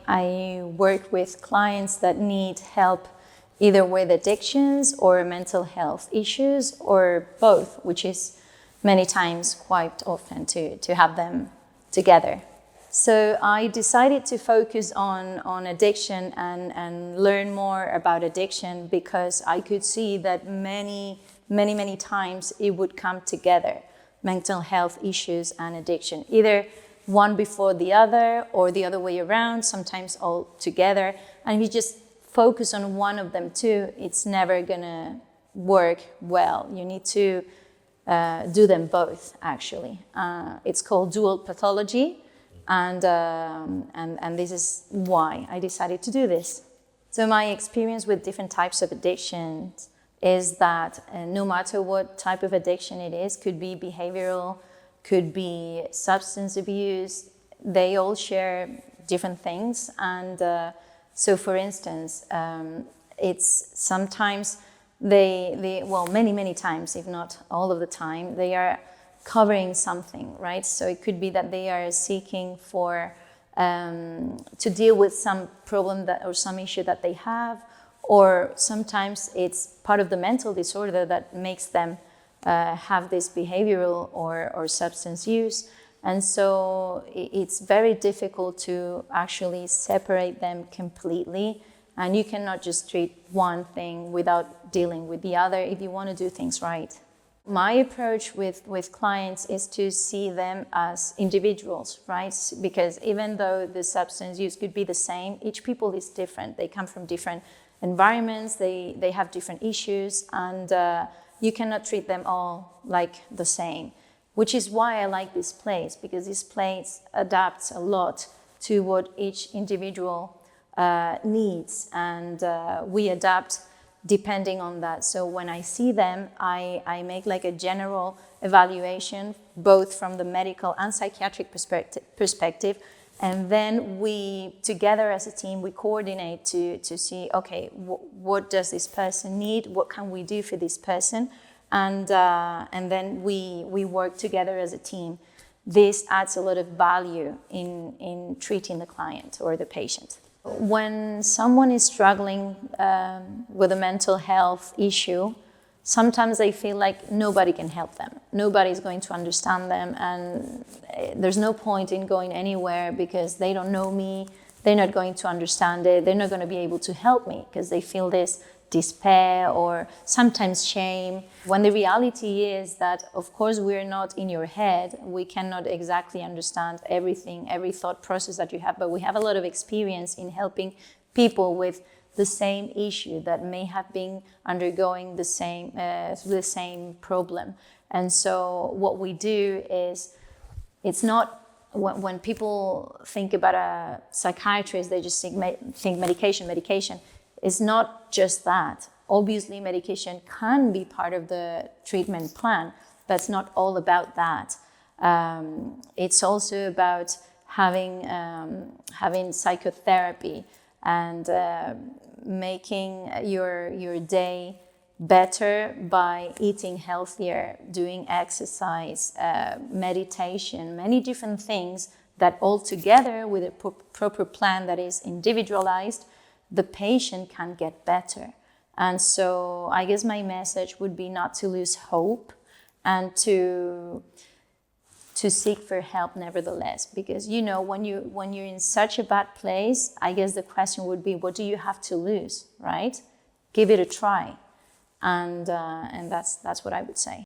I work with clients that need help either with addictions or mental health issues or both, which is many times quite often to have them together. So I decided to focus on addiction and learn more about addiction because I could see that many times it would come together, mental health issues and addiction, either one before the other or the other way around, sometimes all together. And if you just focus on one of them too, it's never gonna work well. You need to do them both, actually. It's called dual pathology. And this is why I decided to do this. So my experience with different types of addictions is that no matter what type of addiction it is, could be behavioural, could be substance abuse, they all share different things. And so for instance, it's sometimes many times, if not all of the time, they are covering something, right? So it could be that they are seeking for to deal with some problem or some issue that they have, or sometimes it's part of the mental disorder that makes them have this behavioral or substance use. And so it's very difficult to actually separate them completely, and you cannot just treat one thing without dealing with the other if you want to do things right. My approach with clients is to see them as individuals, right? Because even though the substance use could be the same, each people is different. They come from different environments, they have different issues, and you cannot treat them all like the same, which is why I like this place, because this place adapts a lot to what each individual needs, and we adapt depending on that. So when I see them, I make like a general evaluation, both from the medical and psychiatric perspective, and then we, together as a team, we coordinate to see, okay, what does this person need? What can we do for this person? And then we work together as a team. This adds a lot of value in treating the client or the patient. When someone is struggling with a mental health issue, sometimes they feel like nobody can help them. Nobody's going to understand them, and there's no point in going anywhere because they don't know me, they're not going to understand it, they're not going to be able to help me because they feel this despair or sometimes shame, when the reality is that, of course, we're not in your head. We cannot exactly understand everything, every thought process that you have, but we have a lot of experience in helping people with the same issue that may have been undergoing the same problem. And so what we do is, it's not, when people think about a psychiatrist, they just think medication. It's not just that. Obviously, medication can be part of the treatment plan, but it's not all about that. It's also about having psychotherapy and making your day better by eating healthier, doing exercise, meditation, many different things that all together with a proper plan that is individualized, the patient can get better. And so I guess my message would be not to lose hope and to seek for help nevertheless, because when you're in such a bad place, I guess the question would be, what do you have to lose, right? Give it a try, and that's what I would say.